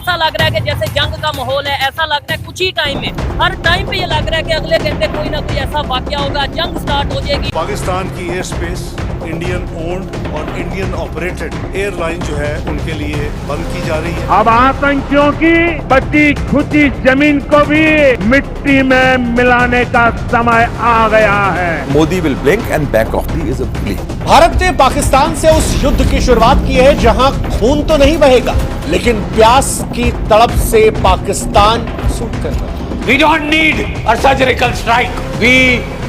ऐसा लग रहा है कि जैसे जंग का माहौल है, ऐसा लग रहा है कुछ ही टाइम में, हर टाइम पे ये लग रहा है कि अगले घंटे कोई ना कोई ऐसा वाकया होगा, जंग स्टार्ट हो जाएगी। पाकिस्तान की एयर स्पेस इंडियन ओन्ड और इंडियन ऑपरेटेड एयरलाइन जो है उनके लिए बंद की जा रही है। अब आतंकियों की बची खुची जमीन को भी मिट्टी में मिलाने का समय आ गया है। Modi will blink and back off. He is a bully. Bharat ने पाकिस्तान से उस युद्ध की शुरुआत की है जहां खून तो नहीं बहेगा, लेकिन प्यास की तड़प से पाकिस्तान सूख कर रहा है। We don't need a surgical strike. We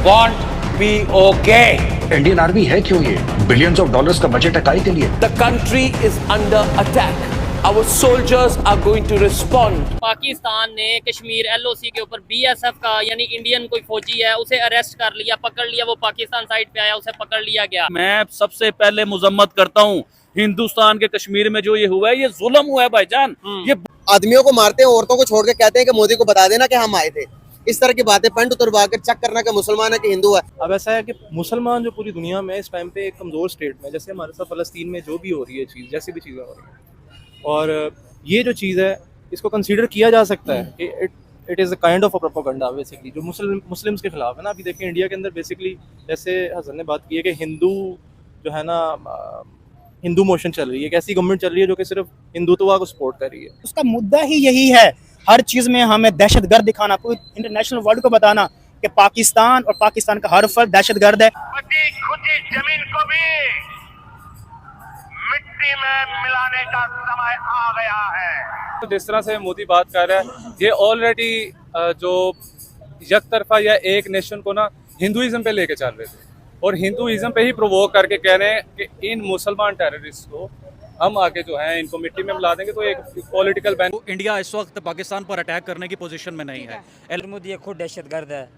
want be okay. Indian army है क्यों ये? बिलियंस ऑफ डॉलर्स का बजट है काय के लिए? The country is under attack. Our soldiers are going to respond. Pakistan ने कश्मीर LOC के ऊपर BSF का यानी इंडियन कोई फौजी है उसे अरेस्ट कर लिया, पकड़ लिया, वो पाकिस्तान साइड पे आया, उसे पकड़ लिया गया। मैं सबसे पहले मुजम्मत करता हूँ हिंदुस्तान के कश्मीर में जो ये हुआ है, ये जुल्म हुआ है भाईजान। ये आदमियों को मारते हैं, औरतों को छोड़ के कहते हैं कि मोदी को बता देना कि हम आए थे। इस तरह की बातें पंड उतरवा कर चेक करना कि मुसलमान है कि हिंदू है। अब ऐसा है कि मुसलमान जो पूरी दुनिया में इस टाइम पे एक कमजोर स्टेट में, जैसे हमारे साथ फलस्तीन में जो भी हो रही है चीज़, जैसी भी चीज़ें हो रही हैं, और ये जो चीज़ है इसको कंसीडर किया जा सकता है कि it is a kind of a propaganda basically जो मुस्लिम्स के खिलाफ है ना। अभी देखिए इंडिया के अंदर बेसिकली जैसे हसन ने बात की है कि हिंदू जो है ना, हिंदू मोशन चल रही है, एक ऐसी गवर्नमेंट चल रही है जो कि सिर्फ हिंदुत्व को सपोर्ट कर रही है। उसका मुद्दा ही यही है, हर चीज़ में हमें दहशतगर्द दिखाना, पूरी इंटरनेशनल वर्ल्ड को बताना कि पाकिस्तान और पाकिस्तान का हर फर्द दहशतगर्द है। खुदी जमीन को भी मिट्टी में मिलाने का समय आ गया है। तो जिस तरह से मोदी बात कर रहा है, ये ऑलरेडी जो एक तरफा या एक नेशन को ना हिंदुइज्म पे लेके चल रहे थे और हिंदुइज्म पे ही प्रोवोक करके कह रहे हैं कि इन मुसलमान टेररिस्ट को हम आगे जो है इनको मिट्टी में मिला देंगे। तो एक पॉलिटिकल बैन। इंडिया इस वक्त पाकिस्तान पर अटैक करने की पोजीशन में नहीं है। मोदी खुद दहशतगर्द है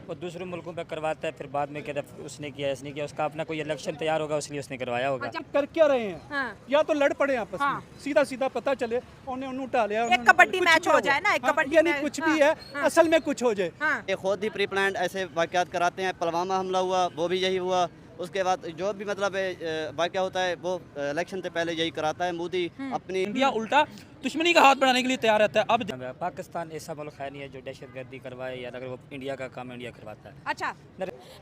और दूसरे मुल्कों पे करवाता है, फिर बाद में कहता है उसने किया इसने किया, उसका अपना कोई इलेक्शन तैयार होगा इसलिए उसने करवाया होगा। कर क्या रहे हैं? हाँ। या तो लड़ पड़े आपस में, सीधा सीधा पता चले उन्हें उठा लिया, एक कबड्डी मैच हो जाए ना, एक कबड्डी यानी कुछ भी है, असल में कुछ हो जाए। ये खुद ही प्री प्लान्ड ऐसे वाकयात कराते हैं। पुलवामा हमला हुआ वो भी यही हुआ, उसके बाद जो भी मतलब वाकया होता है वो इलेक्शन से पहले यही कराता है मोदी। अपनी इंडिया उल्टा दुश्मनी का हाथ बढ़ाने के लिए तैयार रहता है। अब पाकिस्तान ऐसा मुल्क है नहीं है जो दहशतगर्दी करवाए, या अगर वो इंडिया का काम इंडिया करवाता है। अच्छा,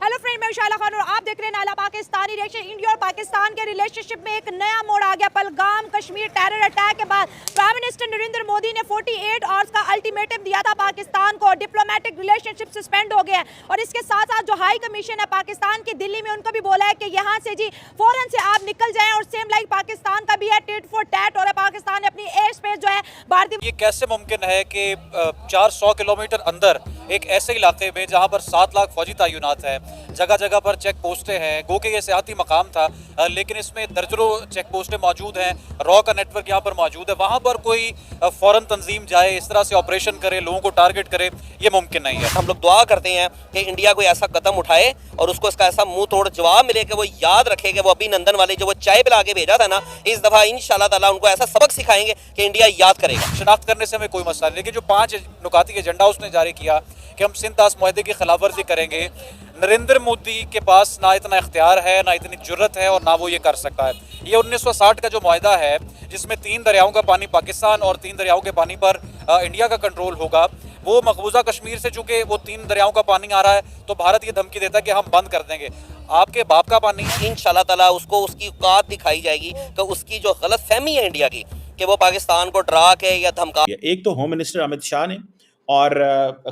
हेलो फ्रेंड, मैं शाला खान और आप देख रहे हैं नाला पाकिस्तानी रिएक्शन। इंडिया और पाकिस्तान के रिलेशनशिप में एक नया मोड़ आ गया। पहलगाम कश्मीर टेरर अटैक के बाद प्राइम मिनिस्टर नरेंद्र मोदी ने 48 आवर्स का अल्टीमेटम दिया था पाकिस्तान को। डिप्लोमेटिक रिलेशनशिप सस्पेंड हो गए हैं और इसके साथ साथ जो हाई कमीशन है पाकिस्तान की दिल्ली में, उनको भी बोला है कि यहाँ से जी फौरन से आप निकल जाएं। और सेम लाइक पाकिस्तान का भी है, टिट फॉर टैट हो रहा है। पाकिस्तान ने अपनी एयर स्पेस जो है भारतीय। ये कैसे मुमकिन है कि 400 किलोमीटर अंदर एक ऐसे इलाके में जहां पर 7 लाख फौजी तैनात है, जगह जगह पर चेक पोस्टें हैं, गो के ये सियाती मकाम था, लेकिन इसमें दर्जनों चेक पोस्टें मौजूद हैं, रॉ का नेटवर्क यहाँ पर मौजूद है, वहाँ पर कोई फौरन तंजीम जाए इस तरह से ऑपरेशन करे, लोगों को टारगेट करे, ये मुमकिन नहीं है। हम लोग दुआ करते हैं कि इंडिया कोई ऐसा कदम उठाए और उसको इसका ऐसा मुंह तोड़ जवाब मिले कि वो याद रखे कि वो अभिनंदन वाले जो वो चाय पिला के भेजा था ना, इस दफा इंशाल्लाह ताला उनको ऐसा सबक सिखाएंगे कि इंडिया याद करेगा। शनाख्त करने से हमें कोई मसला नहीं, लेकिन जो 5 नुकाती एजेंडा उसने जारी किया कि हम सिंध तास मुआहदे की खिलाफवर्जी करेंगे, नरेंद्र मोदी के पास ना इतना इख्तियार है, ना इतनी जुर्रत है और ना वो ये कर सकता है। ये 1960 का जो मुआहदा है जिसमें 3 दरियाओं का पानी पाकिस्तान और 3 दरियाओं के पानी पर इंडिया का कंट्रोल होगा, वो मकबूजा कश्मीर से चूंकि वो 3 दरियाओं का पानी आ रहा है तो भारत ये धमकी देता है कि हम बंद कर देंगे। आपके बाप का पानी इंशाल्लाह ताला उसको उसकी औकात दिखाई जाएगी कि उसकी जो गलत फहमी है इंडिया की कि वो पाकिस्तान को डरा के या धमका। एक तो होम मिनिस्टर अमित शाह ने, और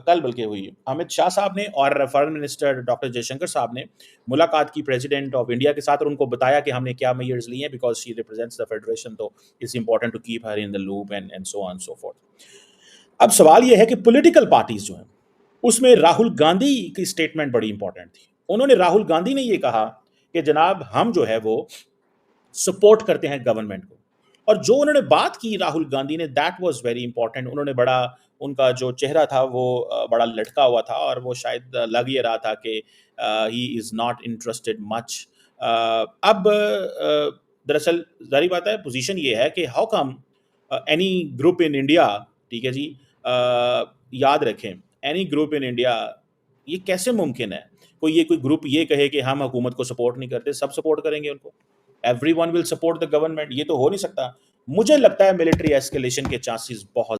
कल बल्कि हुई अमित शाह साहब ने और फॉरेन मिनिस्टर डॉक्टर जयशंकर साहब ने मुलाकात की प्रेसिडेंट ऑफ इंडिया के साथ और उनको बताया कि हमने क्या मेजर्स लिए हैं, because she represents the federation, तो it's important to keep her in the loop and so on so forth. अब सवाल यह है कि पॉलिटिकल पार्टीज जो हैं उसमें राहुल गांधी की स्टेटमेंट बड़ी इंपॉर्टेंट थी। उन्होंने, राहुल गांधी ने ये कहा कि जनाब हम जो है वो सपोर्ट करते हैं गवर्नमेंट को, और जो उन्होंने बात की राहुल गांधी ने, दैट वाज वेरी इंपॉर्टेंट। उन्होंने बड़ा, उनका जो चेहरा था वो बड़ा लटका हुआ था और वो शायद लग ये रहा था कि he is not interested much. अब दरअसल जारी बात है, पोजीशन ये है कि how come any group in India, ठीक है जी, याद रखें, एनी ग्रुप इन इंडिया, ये कैसे मुमकिन है कोई ग्रुप ये कहे कि हम हुकूमत को सपोर्ट नहीं करते, सब सपोर्ट करेंगे उनको, everyone will support the government, ये तो हो नहीं सकता। मुझे लगता है मिलिट्री एस्केलेशन के चांसेस बहुत